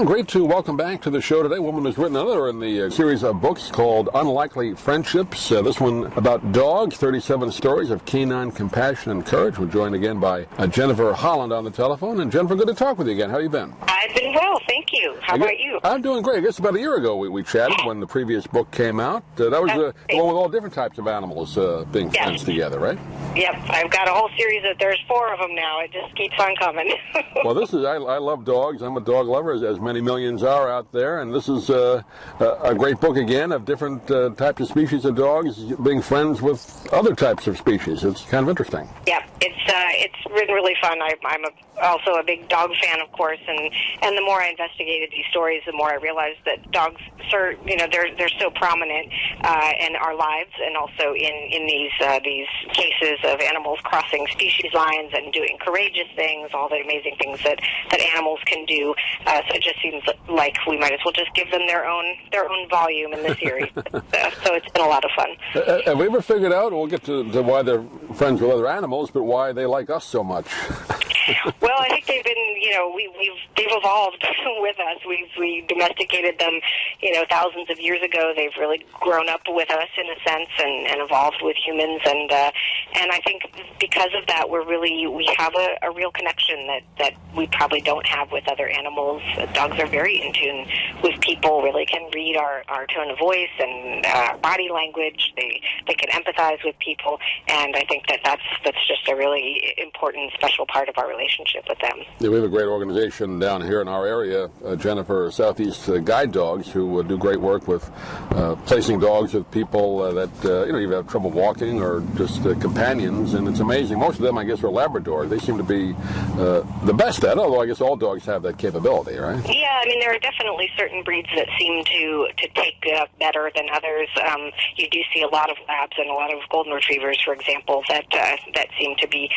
Great to welcome back to the show today. A woman who's written another in the series of books called Unlikely Friendships. This one about dogs, 37 stories of canine compassion and courage. We're joined again by Jennifer Holland on the telephone. And Jennifer, good to talk with you again. How you been? I've been well, thank you. How about you? I'm doing great. I guess about a year ago we chatted when the previous book came out. That was the one with all different types of animals being friends together, right? Yep, I've got a whole series there's 4 of them now. It just keeps on coming. Well, I love dogs. I'm a dog lover, as many millions are out there, and this is a great book again of different types of species of dogs being friends with other types of species. It's kind of interesting. Yeah, it's been really fun. I'm also a big dog fan, of course, and the more I investigated these stories, the more I realized that dogs, they're so prominent in our lives, and also in these cases of animals crossing species lines and doing courageous things, all the amazing things that animals can do. So it just seems like we might as well just give them their own volume in the series. So it's been a lot of fun. Have we ever figured out, we'll get to why they're friends with other animals, but why they like us so much? Well, I think they've been, they've evolved with us. We domesticated them, thousands of years ago. They've really grown up with us in a sense and evolved with humans. And I think because of that, we have a real connection that we probably don't have with other animals. Dogs are very in tune with people, really can read our tone of voice and body language. They can empathize with people, and I think that's just a really important, special part of our relationship with them. Yeah, we have a great organization down here in our area, Jennifer, Southeast Guide Dogs, who do great work with placing dogs with people that either have trouble walking or just companions, and it's amazing. Most of them, I guess, are Labrador. They seem to be the best at it, although I guess all dogs have that capability, right? Yeah, there are definitely certain breeds that seem to take better than others. You do see a lot of labs and a lot of golden retrievers, for example, that seem to be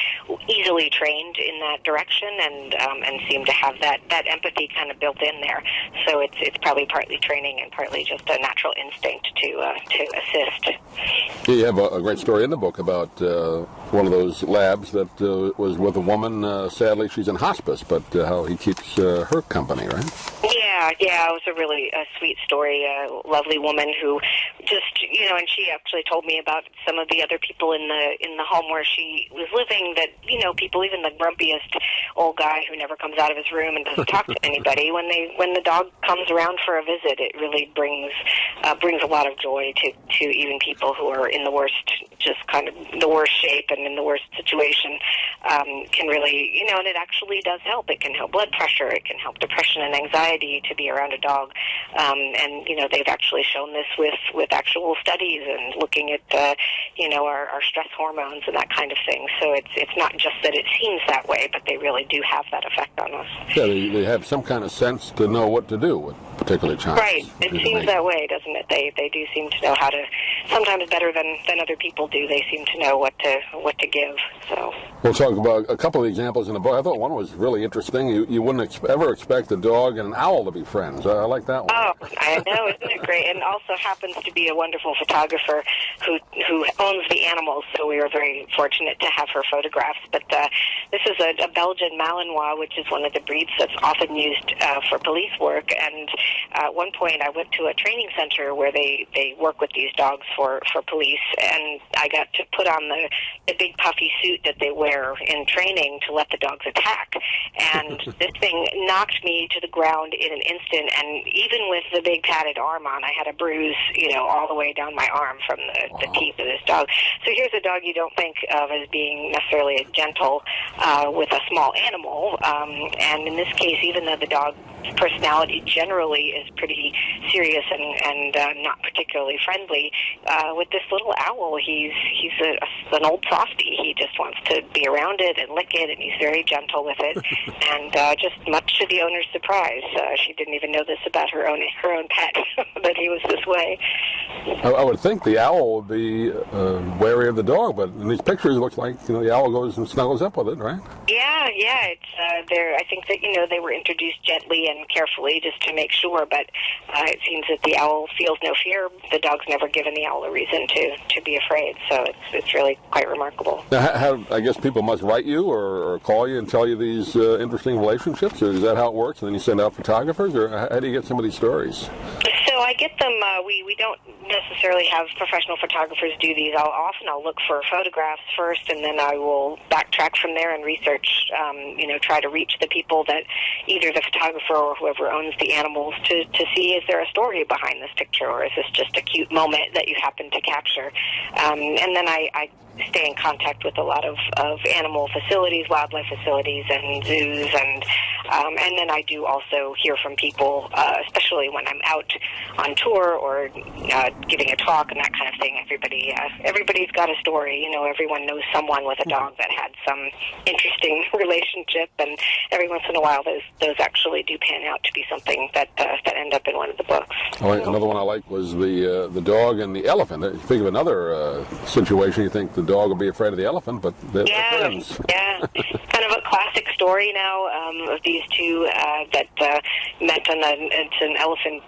easily trained in that direction and seem to have that empathy kind of built in there. So it's probably partly training and partly just a natural instinct to assist. Yeah, you have a great story in the book about one of those labs that was with a woman. Sadly, she's in hospice, but how he keeps her company, right? Yeah, it was a really sweet story. A lovely woman who just, and she actually told me about some of the other people in the home where she was living that, people, even the grumpiest old guy who never comes out of his room and doesn't talk to anybody, when the dog comes around for a visit, it really brings a lot of joy to even people who are in the worst, just kind of the worst shape and in the worst situation, can really, and it actually does help. It can help blood pressure. It can help depression and anxiety to be around a dog. And, they've actually shown this with actual studies and looking at, our stress hormones and that kind of thing. So it's not just that it seems that way, but they really do have that effect on us. Yeah, they have some kind of sense to know what to do with particular times. Right. It seems that way, doesn't it? They do seem to know how to, sometimes better than other people do. They seem to know what to give. So we'll talk about a couple of examples in the book. I thought one was really interesting. You wouldn't ever expect a dog and an owl to be friends. I like that one. Oh, I know, isn't it great? And also happens to be a wonderful photographer who owns the animals, so we were very fortunate to have her photographs. But this is a Belgian Malinois, which is one of the breeds that's often used for police work. And at one point I went to a training center where they work with these dogs for police, and I got to put on the big puffy suit that they wear in training to let the dogs attack. And this thing knocked me to the ground in an instant, and even with the big padded arm on, I had a bruise, all the way down my arm from the teeth of this dog. So here's a dog you don't think of as being necessarily gentle with a small animal, and in this case, even though the dog's personality generally is pretty serious and not particularly friendly, with this little owl, he's an old softie. He just wants to be around it and lick it, and he's very gentle with it. And just much to the owner's surprise, she didn't even know this about her own pet, that he was this way. I would think the owl would be wary of the dog, but in these pictures it looks like the owl goes and snuggles up with it, right? Yeah, it's I think that they were introduced gently and carefully just to make sure, but it seems that the owl feels no fear. The dog's never given the owl a reason to be afraid, so it's really quite remarkable. Now, I guess people must write you or call you and tell you these interesting relationships, or is that how it works? And then you send out photographers, or how do you get some of these stories? So I get them. We don't necessarily have professional photographers do these. I'll look for photographs first, and then I will backtrack from there and research. Try to reach the people that either the photographer or whoever owns the animals to see, is there a story behind this picture, or is this just a cute moment that you happen to capture? And then I stay in contact with a lot of animal facilities, wildlife facilities, and zoos, and then I do also hear from people, especially when I'm out on tour or giving a talk and that kind of thing. Everybody's got a story. Everyone knows someone with a dog that had some interesting relationship, and every once in a while those actually do pan out to be something that end up in one of the books. Oh, another one I liked was the dog and the elephant. If you think of another situation, you think the dog will be afraid of the elephant, but they're friends. Yeah, kind of a classic story now of these two that met on it's an elephant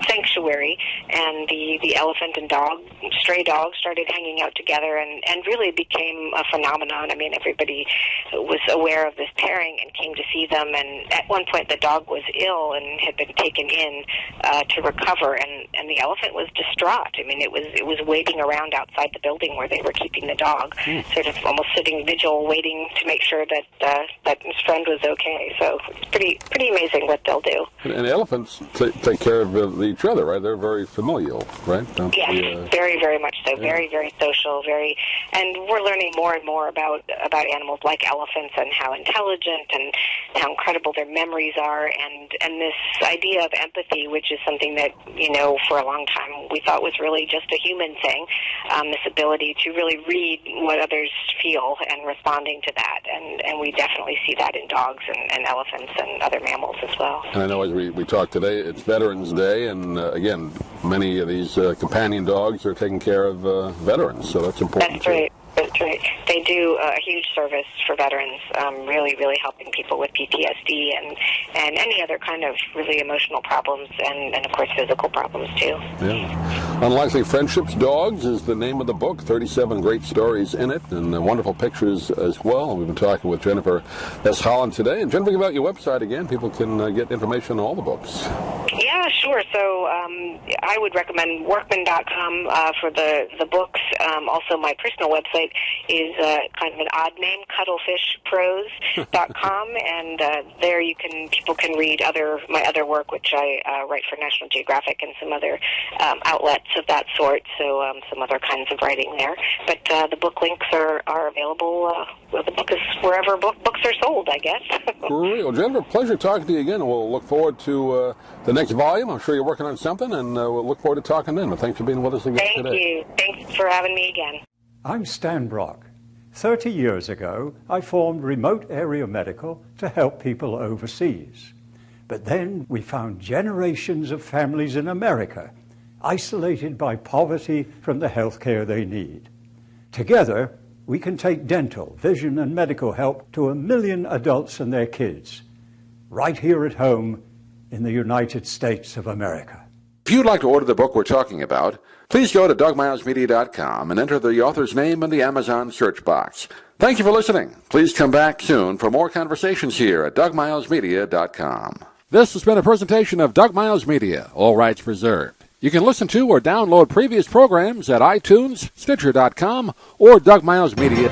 sanctuary, and the elephant and stray dog started hanging out together and really became a phenomenon. I mean, everybody was aware of this pairing and came to see them, and at one point the dog was ill and had been taken in to recover, and the elephant was distraught. I mean, it was waiting around outside the building where they were keeping the dog, sort of almost sitting vigil, waiting to make sure that his friend was okay. So it's pretty amazing what they'll do. And elephants take care of each other, right? They're very familial, right? Yes, very, very much so. Yeah. Very, very social. And we're learning more and more about animals like elephants and how intelligent and how incredible their memories are, and this idea of empathy, which is something that for a long time we thought was really just a human thing. This ability to really read what others feel and responding to that, and we definitely see that in dogs and elephants and other mammals as well. And I know as we talked today, it's Veterans Day, and again, many of these companion dogs are taking care of veterans, so that's important. That's right. That's right. They do a huge service for veterans, really, really helping people with PTSD and any other kind of really emotional problems and of course, physical problems, too. Yeah. Unlikely Friendships Dogs is the name of the book. 37 great stories in it and wonderful pictures as well. We've been talking with Jennifer S. Holland today. And Jennifer, give out your website again. People can get information on all the books. Yeah, sure. So I would recommend workman.com for the books. Also, my personal website is kind of an odd name, cuttlefishprose.com, and there people can read my other work, which I write for National Geographic and some other outlets of that sort, so some other kinds of writing there. But the book links are available. The book is wherever books are sold, I guess. Great. Well, Jennifer, pleasure talking to you again, and we'll look forward to the next volume. I'm sure you're working on something, and we'll look forward to talking then. But thanks for being with us again today. Thank you. Thanks for having me again. I'm Stan Brock. 30 years ago, I formed Remote Area Medical to help people overseas. But then we found generations of families in America isolated by poverty from the health care they need. Together, we can take dental, vision, and medical help to 1 million adults and their kids, right here at home in the United States of America. If you'd like to order the book we're talking about, please go to DougMilesMedia.com and enter the author's name in the Amazon search box. Thank you for listening. Please come back soon for more conversations here at DougMilesMedia.com. This has been a presentation of Doug Miles Media, all rights reserved. You can listen to or download previous programs at iTunes, Stitcher.com, or Doug Miles Media.